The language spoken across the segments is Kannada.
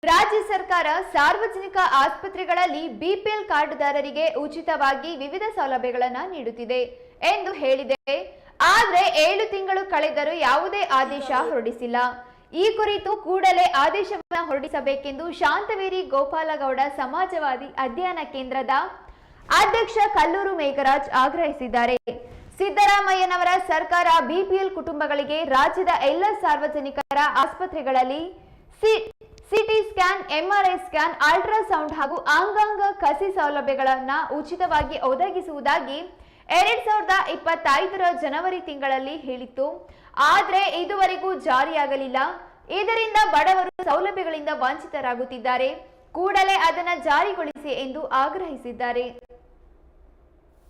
ರಾಜ್ಯ ಸರ್ಕಾರ ಸಾರ್ವಜನಿಕ ಆಸ್ಪತ್ರೆಗಳಲ್ಲಿ ಬಿಪಿಎಲ್ ಕಾರ್ಡ್ದಾರರಿಗೆ ಉಚಿತವಾಗಿ ವಿವಿಧ ಸೌಲಭ್ಯಗಳನ್ನು ನೀಡುತ್ತಿದೆ ಎಂದು ಹೇಳಿದೆ. ಆದರೆ 7 ತಿಂಗಳು ಕಳೆದರೂ ಯಾವುದೇ ಆದೇಶ ಹೊರಡಿಸಿಲ್ಲ. ಈ ಕುರಿತು ಕೂಡಲೇ ಆದೇಶವನ್ನು ಹೊರಡಿಸಬೇಕೆಂದು ಶಾಂತವೇರಿ ಗೋಪಾಲಗೌಡ ಸಮಾಜವಾದಿ ಅಧ್ಯಯನ ಕೇಂದ್ರದ ಅಧ್ಯಕ್ಷ ಕಲ್ಲೂರು ಮೇಘರಾಜ್ ಆಗ್ರಹಿಸಿದ್ದಾರೆ. ಸಿದ್ದರಾಮಯ್ಯನವರ ಸರ್ಕಾರ ಬಿಪಿಎಲ್ ಕುಟುಂಬಗಳಿಗೆ ರಾಜ್ಯದ ಎಲ್ಲ ಸಾರ್ವಜನಿಕರ ಆಸ್ಪತ್ರೆಗಳಲ್ಲಿ CT scan, MRI scan, ultrasound ಹಾಗೂ ಅಂಗಾಂಗ ಕಸಿ ಸೌಲಭ್ಯಗಳನ್ನು ಉಚಿತವಾಗಿ ಒದಗಿಸುವುದಾಗಿ 2025ರ ಜನವರಿ ತಿಂಗಳಲ್ಲಿ ಹೇಳಿತ್ತು. ಆದರೆ ಇದುವರೆಗೂ ಜಾರಿಯಾಗಲಿಲ್ಲ. ಇದರಿಂದ ಬಡವರು ಸೌಲಭ್ಯಗಳಿಂದ ವಂಚಿತರಾಗುತ್ತಿದ್ದಾರೆ. ಕೂಡಲೇ ಅದನ್ನು ಜಾರಿಗೊಳಿಸಿ ಎಂದು ಆಗ್ರಹಿಸಿದ್ದಾರೆ.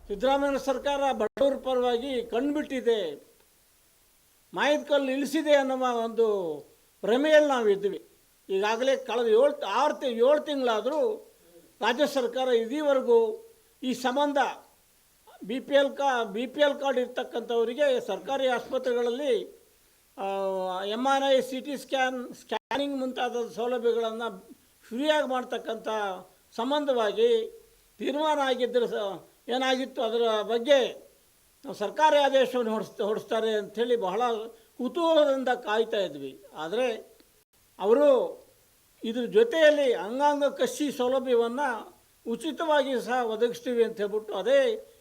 ಸಿದ್ದರಾಮಯ್ಯ ಸರ್ಕಾರ ಬಡವರ ಪರವಾಗಿ ಕಣ್ಬಿಟ್ಟಿದೆ, ಮಾಯದ ಕಲ್ಲು ಇಳಿಸಿದೆ ಅನ್ನುವ ಒಂದು ಭ್ರಮೆಯಲ್ಲಿ ನಾವಿದ್ವಿ. ಈಗಾಗಲೇ ಕಳೆದ 7 ತಿಂಗಳಾದರೂ ರಾಜ್ಯ ಸರ್ಕಾರ ಇದುವರೆಗೂ ಈ ಸಂಬಂಧ ಬಿ ಪಿ ಎಲ್ ಕಾರ್ಡ್ ಇರ್ತಕ್ಕಂಥವರಿಗೆ ಸರ್ಕಾರಿ ಆಸ್ಪತ್ರೆಗಳಲ್ಲಿ MRI, CT ಸ್ಕ್ಯಾನಿಂಗ್ ಮುಂತಾದ ಸೌಲಭ್ಯಗಳನ್ನು ಫ್ರೀಯಾಗಿ ಮಾಡ್ತಕ್ಕಂಥ ಸಂಬಂಧವಾಗಿ ತೀರ್ಮಾನ ಆಗಿದ್ದರೆ ಏನಾಗಿತ್ತು, ಅದರ ಬಗ್ಗೆ ಸರ್ಕಾರಿ ಆದೇಶವನ್ನು ಹೊರಡಿಸ್ತಾರೆ ಅಂಥೇಳಿ ಬಹಳ ಕುತೂಹಲದಿಂದ ಕಾಯ್ತಾ ಇದ್ವಿ. ಆದರೆ ಅವರು ಇದ್ರ ಜೊತೆಯಲ್ಲಿ ಅಂಗಾಂಗ ಕಸಿ ಸೌಲಭ್ಯವನ್ನು ಉಚಿತವಾಗಿ ಸಹ ಒದಗಿಸ್ತೀವಿ ಅಂತ ಹೇಳ್ಬಿಟ್ಟು ಅದೇ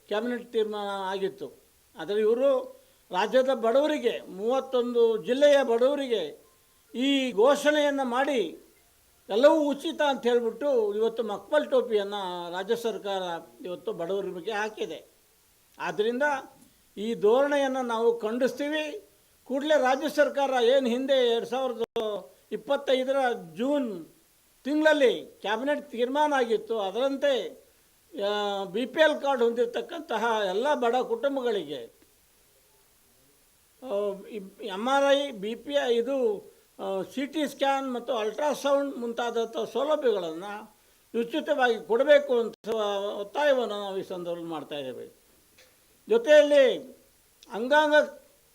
ಕ್ಯಾಬಿನೆಟ್ ತೀರ್ಮಾನ ಆಗಿತ್ತು. ಆದರೆ ಇವರು ರಾಜ್ಯದ ಬಡವರಿಗೆ 31 ಜಿಲ್ಲೆಯ ಬಡವರಿಗೆ ಈ ಘೋಷಣೆಯನ್ನು ಮಾಡಿ ಎಲ್ಲವೂ ಉಚಿತ ಅಂತ ಹೇಳಿಬಿಟ್ಟು ಇವತ್ತು ಮಕ್ಬಲ್ ಟೋಪಿಯನ್ನು ರಾಜ್ಯ ಸರ್ಕಾರ ಇವತ್ತು ಬಡವರ ಬಗ್ಗೆ ಹಾಕಿದೆ. ಆದ್ದರಿಂದ ಈ ಧೋರಣೆಯನ್ನು ನಾವು ಖಂಡಿಸ್ತೀವಿ. ಕೂಡಲೇ ರಾಜ್ಯ ಸರ್ಕಾರ ಏನು ಹಿಂದೆ 2025ರ ಜೂನ್ ತಿಂಗಳಲ್ಲಿ ಕ್ಯಾಬಿನೆಟ್ ತೀರ್ಮಾನ ಆಗಿತ್ತು, ಅದರಂತೆ BPL ಕಾರ್ಡ್ ಹೊಂದಿರತಕ್ಕಂತಹ ಎಲ್ಲ ಬಡ ಕುಟುಂಬಗಳಿಗೆ MRI, BPI, CT ಸ್ಕ್ಯಾನ್ ಮತ್ತು ಅಲ್ಟ್ರಾಸೌಂಡ್ ಮುಂತಾದಂಥ ಸೌಲಭ್ಯಗಳನ್ನು ಉಚಿತವಾಗಿ ಕೊಡಬೇಕು ಅಂತ ಒತ್ತಾಯವನ್ನು ನಾವು ಈ ಸಂದರ್ಭದಲ್ಲಿ ಮಾಡ್ತಾಯಿದ್ದೇವೆ. ಜೊತೆಯಲ್ಲಿ ಅಂಗಾಂಗ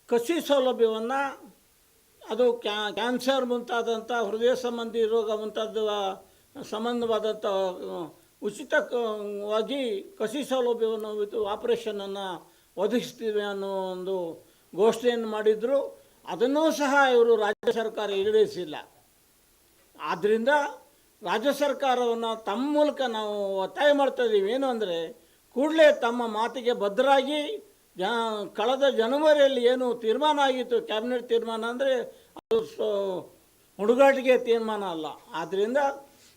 ಕಸಿ ಸೌಲಭ್ಯವನ್ನು ಅದು ಕ್ಯಾನ್ಸರ್ ಮುಂತಾದಂಥ ಹೃದಯ ಸಂಬಂಧಿ ರೋಗ ಮುಂತಾದ ಸಂಬಂಧವಾದಂಥ ಉಚಿತವಾಗಿ ಕಸಿ ಸೌಲಭ್ಯವನ್ನು ಆಪರೇಷನನ್ನು ಒದಗಿಸ್ತೀವಿ ಅನ್ನೋ ಒಂದು ಘೋಷಣೆಯನ್ನು ಮಾಡಿದರು. ಅದನ್ನೂ ಸಹ ಇವರು ರಾಜ್ಯ ಸರ್ಕಾರ ಈಡೇರಿಸಿಲ್ಲ. ಆದ್ದರಿಂದ ರಾಜ್ಯ ಸರ್ಕಾರವನ್ನು ತಮ್ಮ ಮೂಲಕ ನಾವು ಒತ್ತಾಯ ಮಾಡ್ತಾಯಿದ್ದೀವಿ. ಏನು ಅಂದರೆ ಕೂಡಲೇ ತಮ್ಮ ಮಾತಿಗೆ ಬದ್ಧರಾಗಿ ಕಳೆದ ಜನವರಿಯಲ್ಲಿ ಏನು ತೀರ್ಮಾನ ಆಗಿತ್ತು, ಕ್ಯಾಬಿನೆಟ್ ತೀರ್ಮಾನ ಅಂದರೆ ಅದು ಹುಡುಗಾಟಿಗೆ ತೀರ್ಮಾನ ಅಲ್ಲ. ಆದ್ದರಿಂದ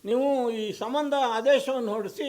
ನೀವು ಈ ಸಂಬಂಧ ಆದೇಶವನ್ನು ಹೊರಡಿಸಿ